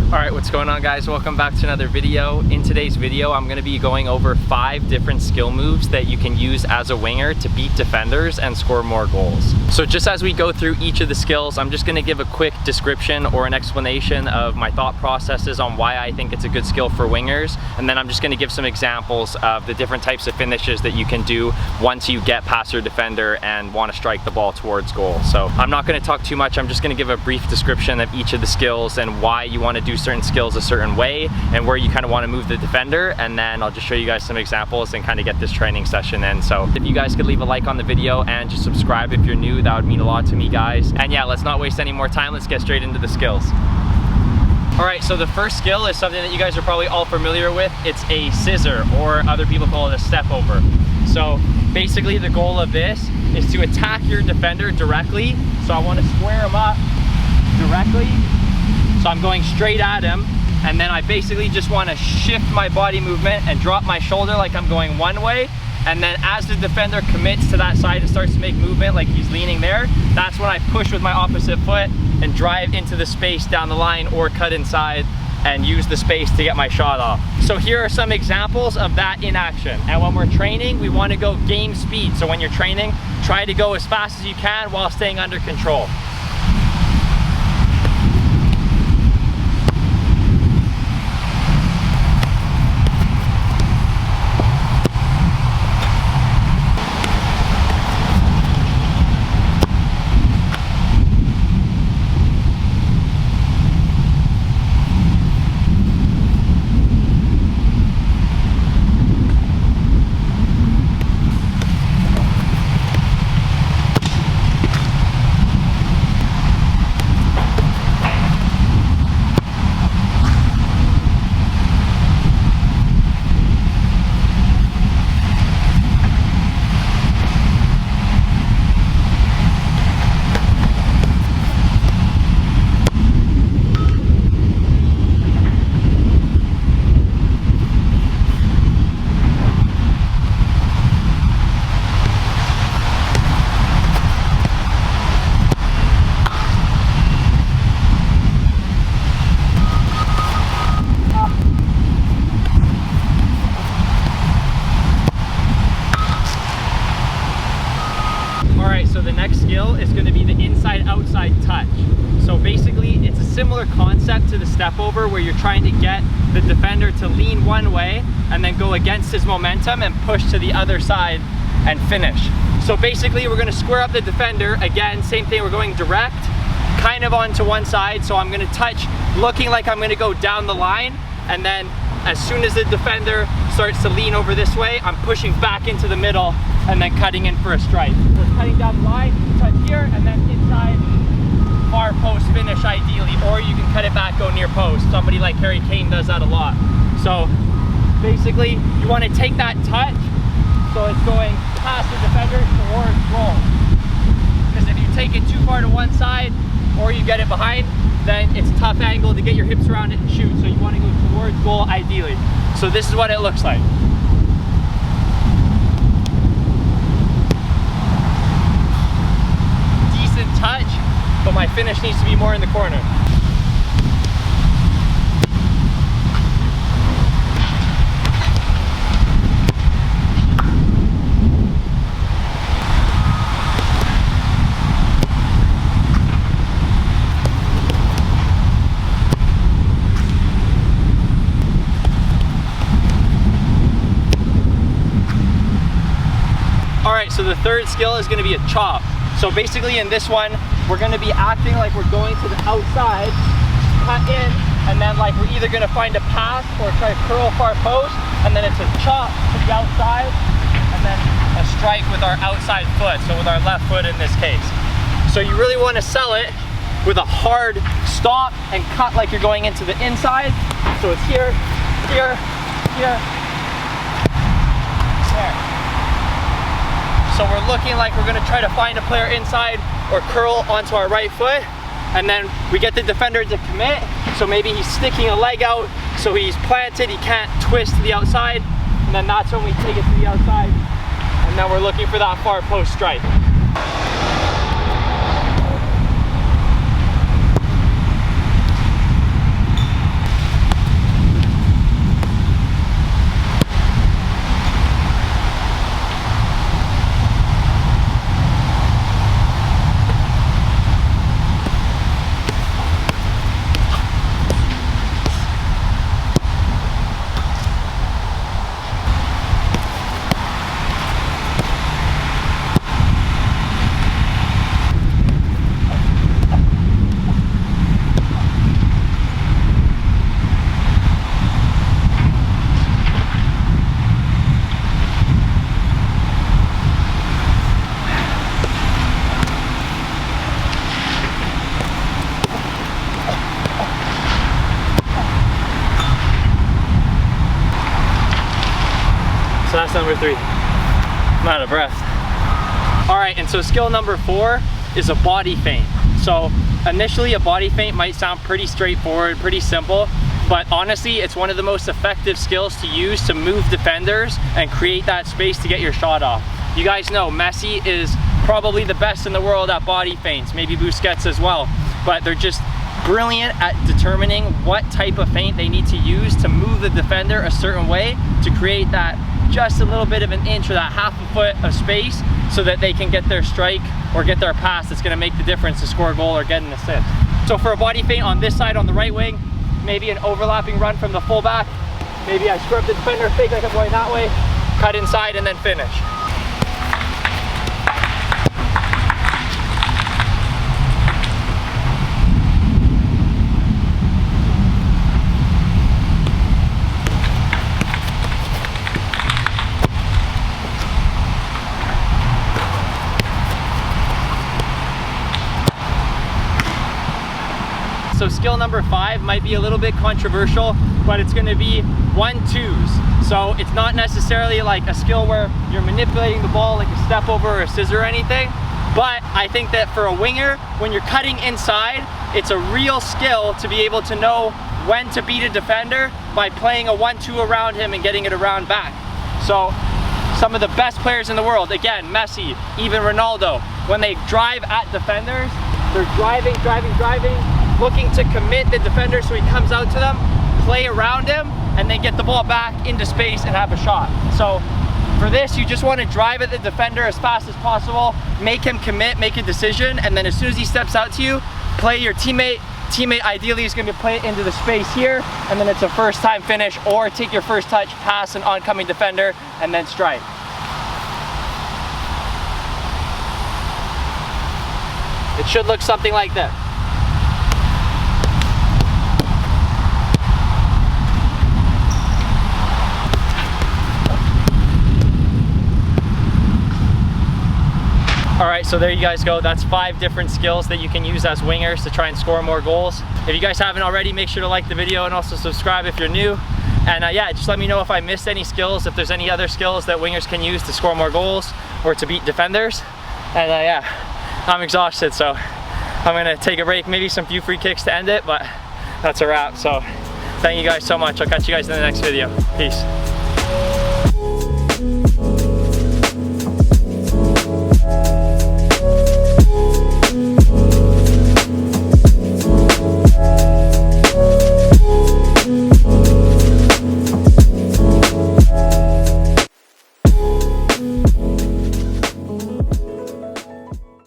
Alright, what's going on, guys? Welcome back to another video. In today's video, I'm going to be going over 5 different skill moves that you can use as a winger to beat defenders and score more goals. So just as we go through each of the skills, I'm just going to give a quick description or an explanation of my thought processes on why I think it's a good skill for wingers, and then I'm just going to give some examples of the different types of finishes that you can do once you get past your defender and want to strike the ball towards goal. So I'm not going to talk too much. I'm just going to give a brief description of each of the skills and why you want to do certain skills a certain way and where you kind of want to move the defender, and then I'll just show you guys some examples and kind of get this training session in. So if you guys could leave a like on the video and just subscribe if you're new, that would mean a lot to me, guys. And yeah, let's not waste any more time. Let's get straight into the skills. Alright, so the first skill is something that you guys are probably all familiar with. It's a scissor, or other people call it a step over. So basically the goal of this is to attack your defender directly. So I want to square him up directly. So I'm going straight at him, and then I basically just want to shift my body movement and drop my shoulder like I'm going one way, and then as the defender commits to that side and starts to make movement like he's leaning there, that's when I push with my opposite foot and drive into the space down the line or cut inside and use the space to get my shot off. So here are some examples of that in action. And when we're training, we want to go game speed. So when you're training, try to go as fast as you can while staying under control. So the next skill is going to be the inside-outside touch. So basically it's a similar concept to the step over, where you're trying to get the defender to lean one way and then go against his momentum and push to the other side and finish. So basically we're going to square up the defender. Again, same thing, we're going direct, kind of onto one side. So I'm going to touch looking like I'm going to go down the line, and then as soon as the defender starts to lean over this way, I'm pushing back into the middle and then cutting in for a strike. We're cutting down the line, touch here, and then inside, far post finish ideally, or you can cut it back, go near post. Somebody like Harry Kane does that a lot. So basically, you want to take that touch, so it's going past the defender towards goal. Because if you take it too far to one side, or you get it behind, then it's a tough angle to get your hips around it and shoot. So you want to go towards goal ideally. So this is what it looks like. Decent touch, but my finish needs to be more in the corner. Alright, so the third skill is going to be a chop. So basically in this one, we're going to be acting like we're going to the outside, cut in, and then like we're either going to find a pass or try to curl far post, and then it's a chop to the outside, and then a strike with our outside foot, so with our left foot in this case. So you really want to sell it with a hard stop and cut like you're going into the inside. So it's here, here, here, there. So we're looking like we're going to try to find a player inside or curl onto our right foot, and then we get the defender to commit. So maybe he's sticking a leg out, so he's planted, he can't twist to the outside, and then that's when we take it to the outside, and then we're looking for that far post strike. That's number 3. I'm out of breath. All right, and so skill number 4 is a body feint. So initially a body feint might sound pretty straightforward, pretty simple, but honestly, it's one of the most effective skills to use to move defenders and create that space to get your shot off. You guys know Messi is probably the best in the world at body feints, maybe Busquets as well, but they're just brilliant at determining what type of feint they need to use to move the defender a certain way to create that just a little bit of an inch or that half a foot of space so that they can get their strike or get their pass that's going to make the difference to score a goal or get an assist. So for a body feint on this side on the right wing, maybe an overlapping run from the fullback, maybe I scrub the defender, fake like I'm going that way, cut inside and then finish. So skill number 5 might be a little bit controversial, but it's gonna be 1-2s. So it's not necessarily like a skill where you're manipulating the ball like a step over or a scissor or anything, but I think that for a winger, when you're cutting inside, it's a real skill to be able to know when to beat a defender by playing a 1-2 around him and getting it around back. So some of the best players in the world, again, Messi, even Ronaldo, when they drive at defenders, they're driving, looking to commit the defender so he comes out to them, play around him, and then get the ball back into space and have a shot. So for this, you just want to drive at the defender as fast as possible, make him commit, make a decision, and then as soon as he steps out to you, play your teammate. Teammate ideally is going to play it into the space here, and then it's a first time finish, or take your first touch, pass an oncoming defender, and then strike. It should look something like this. All right, so there you guys go. That's 5 different skills that you can use as wingers to try and score more goals. If you guys haven't already, make sure to like the video and also subscribe if you're new. And yeah, just let me know if I missed any skills, if there's any other skills that wingers can use to score more goals or to beat defenders. And yeah, I'm exhausted, so I'm gonna take a break, maybe some few free kicks to end it, but that's a wrap. So thank you guys so much. I'll catch you guys in the next video. Peace.